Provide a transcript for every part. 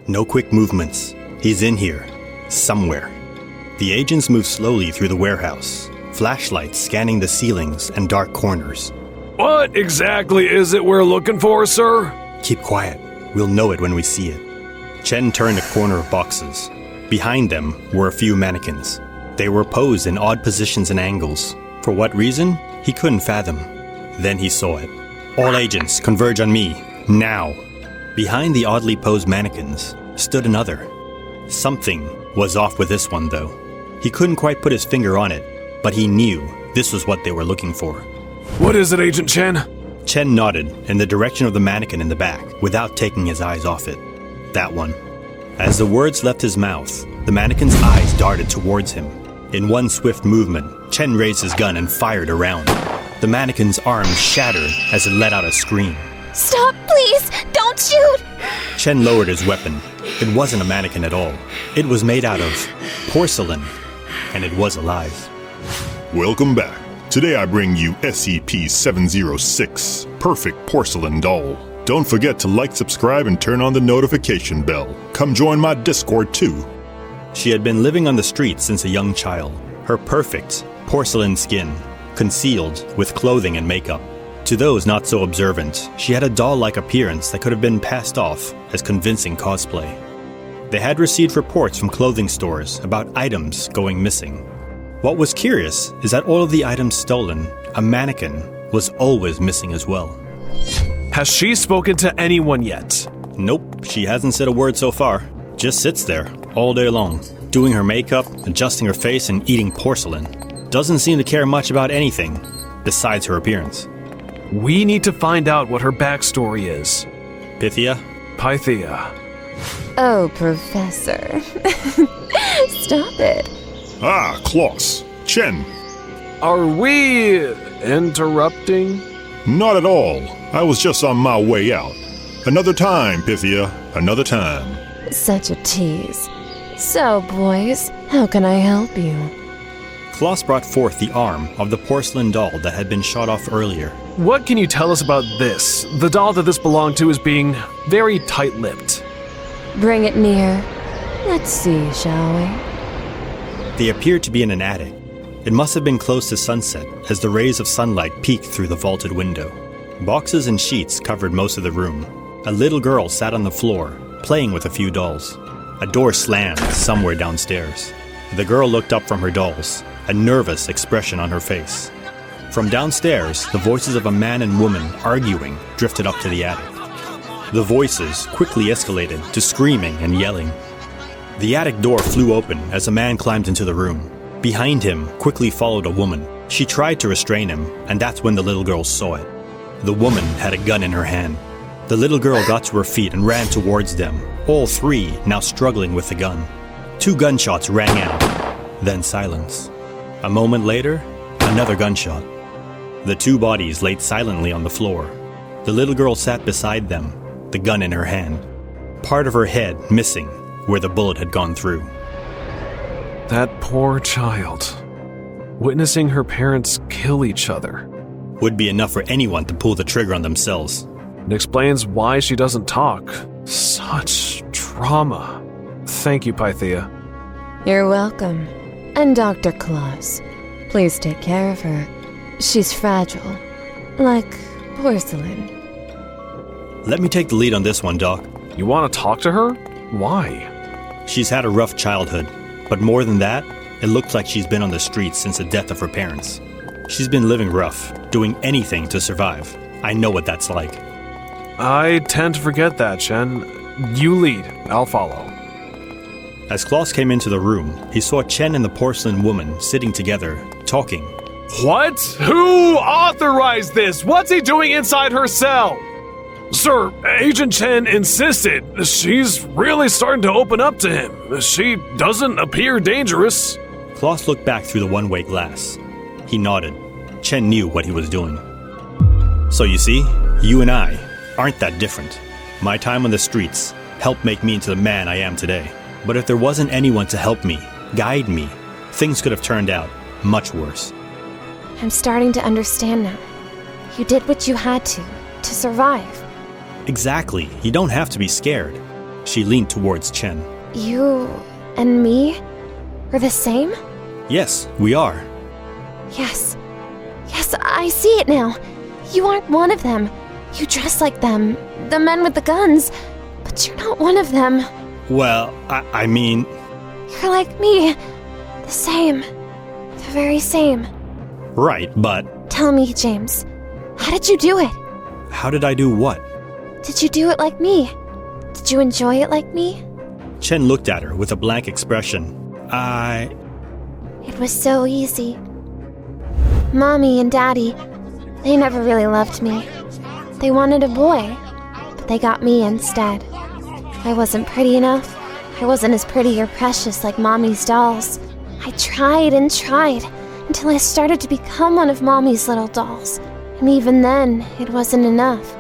No quick movements. He's in here. Somewhere. The agents move slowly through the warehouse, flashlights scanning the ceilings and dark corners. What exactly is it we're looking for, sir? Keep quiet. We'll know it when we see it. Chen turned a corner of boxes. Behind them were a few mannequins. They were posed in odd positions and angles. For what reason? He couldn't fathom. Then he saw it. All agents, converge on me. Now. Behind the oddly posed mannequins stood another. Something was off with this one, though. He couldn't quite put his finger on it, but he knew this was what they were looking for. What is it, Agent Chen? Chen nodded in the direction of the mannequin in the back without taking his eyes off it. That one. As the words left his mouth, the mannequin's eyes darted towards him. In one swift movement, Chen raised his gun and fired around. The mannequin's arms shattered as it let out a scream. Stop, please! Don't shoot! Chen lowered his weapon. It wasn't a mannequin at all. It was made out of porcelain, and it was alive. Welcome back. Today I bring you SCP-706, Perfect Porcelain Doll. Don't forget to like, subscribe, and turn on the notification bell. Come join my Discord too. She had been living on the streets since a young child. Her perfect porcelain skin, concealed with clothing and makeup. To those not so observant, she had a doll-like appearance that could have been passed off as convincing cosplay. They had received reports from clothing stores about items going missing. What was curious is that all of the items stolen, a mannequin was always missing as well. Has she spoken to anyone yet? Nope, she hasn't said a word so far. Just sits there all day long, doing her makeup, adjusting her face, and eating porcelain. Doesn't seem to care much about anything besides her appearance. We need to find out what her backstory is. Pythia? Pythia. Oh, Professor. Stop it. Ah, Klaus. Chen. Are we interrupting? Not at all. I was just on my way out. Another time, Pythia. Another time. Such a tease. So, boys, how can I help you? Klaus brought forth the arm of the porcelain doll that had been shot off earlier. What can you tell us about this? The doll that this belonged to is being very tight-lipped. Bring it near. Let's see, shall we? They appeared to be in an attic. It must have been close to sunset as the rays of sunlight peeked through the vaulted window. Boxes and sheets covered most of the room. A little girl sat on the floor, playing with a few dolls. A door slammed somewhere downstairs. The girl looked up from her dolls, a nervous expression on her face. From downstairs, the voices of a man and woman arguing drifted up to the attic. The voices quickly escalated to screaming and yelling. The attic door flew open as a man climbed into the room. Behind him quickly followed a woman. She tried to restrain him, and that's when the little girl saw it. The woman had a gun in her hand. The little girl got to her feet and ran towards them, all three now struggling with the gun. 2 gunshots rang out, then silence. A moment later, another gunshot. The 2 bodies laid silently on the floor. The little girl sat beside them, the gun in her hand. Part of her head missing, where the bullet had gone through. That poor child. Witnessing her parents kill each other. Would be enough for anyone to pull the trigger on themselves. It explains why she doesn't talk. Such trauma. Thank you, Pythia. You're welcome. And Dr. Claus, please take care of her. She's fragile, like porcelain. Let me take the lead on this one, Doc. You want to talk to her? Why? She's had a rough childhood, but more than that, it looks like she's been on the streets since the death of her parents. She's been living rough, doing anything to survive. I know what that's like. I tend to forget that, Chen. You lead. I'll follow. As Klaus came into the room, he saw Chen and the porcelain woman sitting together, talking. What? Who authorized this? What's he doing inside her cell? Sir, Agent Chen insisted. She's really starting to open up to him. She doesn't appear dangerous. Klaus looked back through the one-way glass. He nodded. Chen knew what he was doing. So you see, you and I aren't that different. My time on the streets helped make me into the man I am today. But if there wasn't anyone to help me, guide me, things could have turned out much worse. I'm starting to understand now. You did what you had to survive. Exactly. You don't have to be scared. She leaned towards Chen. You and me are the same? Yes, we are. Yes. Yes, I see it now. You aren't one of them. You dress like them, the men with the guns, but you're not one of them. Well, I mean... You're like me. The same. The very same. Right, but... Tell me, James. How did you do it? How did I do what? Did you do it like me? Did you enjoy it like me? Chen looked at her with a blank expression. It was so easy. Mommy and Daddy, they never really loved me. They wanted a boy, but they got me instead. I wasn't pretty enough. I wasn't as pretty or precious like Mommy's dolls. I tried and tried until I started to become one of Mommy's little dolls. And even then, it wasn't enough.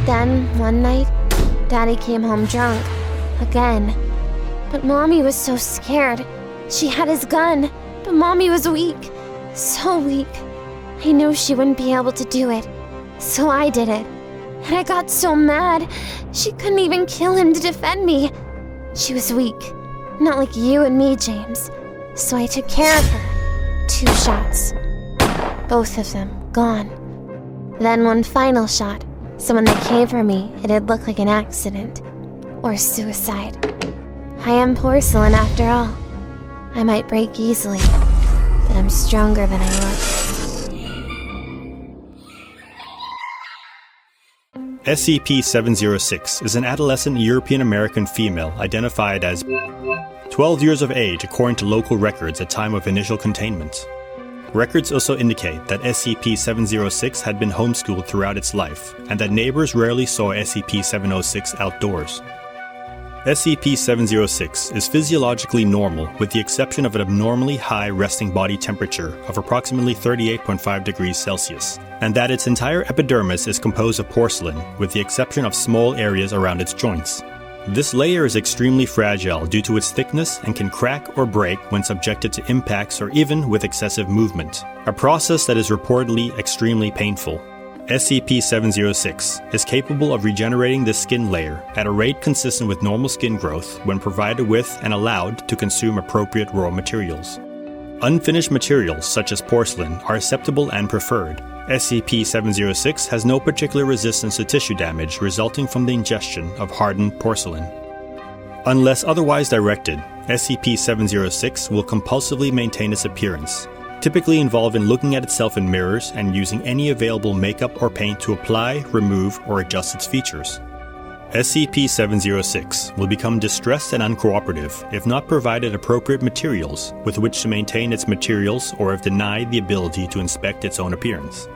Then, one night, Daddy came home drunk. Again. But Mommy was so scared. She had his gun, but Mommy was weak. So weak. I knew she wouldn't be able to do it. So I did it. And I got so mad. She couldn't even kill him to defend me. She was weak. Not like you and me, James. So I took care of her. 2 shots. Both of them gone. Then one final shot. So when they came for me, it'd look like an accident. Or suicide. I am porcelain after all. I might break easily, but I'm stronger than I look. SCP-706 is an adolescent European-American female identified as 12 years of age according to local records at time of initial containment. Records also indicate that SCP-706 had been homeschooled throughout its life, and that neighbors rarely saw SCP-706 outdoors. SCP-706 is physiologically normal with the exception of an abnormally high resting body temperature of approximately 38.5 degrees Celsius, and that its entire epidermis is composed of porcelain with the exception of small areas around its joints. This layer is extremely fragile due to its thickness and can crack or break when subjected to impacts or even with excessive movement, a process that is reportedly extremely painful. SCP-706 is capable of regenerating this skin layer at a rate consistent with normal skin growth when provided with and allowed to consume appropriate raw materials. Unfinished materials such as porcelain are acceptable and preferred. SCP-706 has no particular resistance to tissue damage resulting from the ingestion of hardened porcelain. Unless otherwise directed, SCP-706 will compulsively maintain its appearance, typically involved in looking at itself in mirrors and using any available makeup or paint to apply, remove, or adjust its features. SCP-706 will become distressed and uncooperative if not provided appropriate materials with which to maintain its materials or if denied the ability to inspect its own appearance.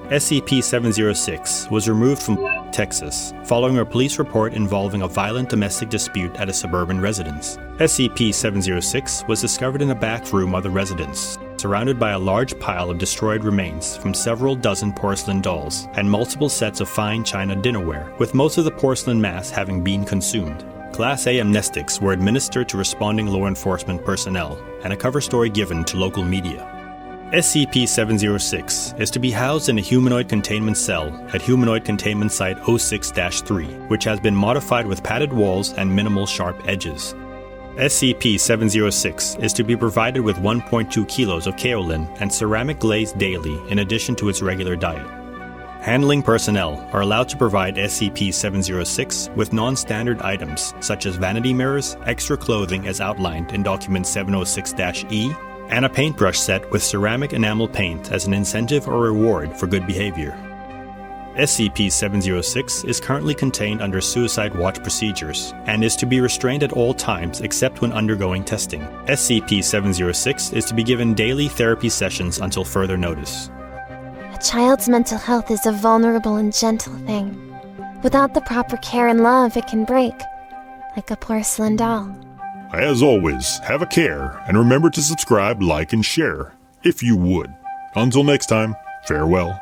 SCP-706 was removed from Texas following a police report involving a violent domestic dispute at a suburban residence. SCP-706 was discovered in a back room of the residence, surrounded by a large pile of destroyed remains from several dozen porcelain dolls and multiple sets of fine china dinnerware, with most of the porcelain mass having been consumed. Class A amnestics were administered to responding law enforcement personnel, and a cover story given to local media. SCP-706 is to be housed in a humanoid containment cell at Humanoid Containment Site 06-3, which has been modified with padded walls and minimal sharp edges. SCP-706 is to be provided with 1.2 kilos of kaolin and ceramic glaze daily in addition to its regular diet. Handling personnel are allowed to provide SCP-706 with non-standard items such as vanity mirrors, extra clothing as outlined in Document 706-E, and a paintbrush set with ceramic enamel paint as an incentive or reward for good behavior. SCP-706 is currently contained under suicide watch procedures and is to be restrained at all times except when undergoing testing. SCP-706 is to be given daily therapy sessions until further notice. A child's mental health is a vulnerable and gentle thing. Without the proper care and love, it can break, like a porcelain doll. As always, have a care, and remember to subscribe, like, and share, if you would. Until next time, farewell.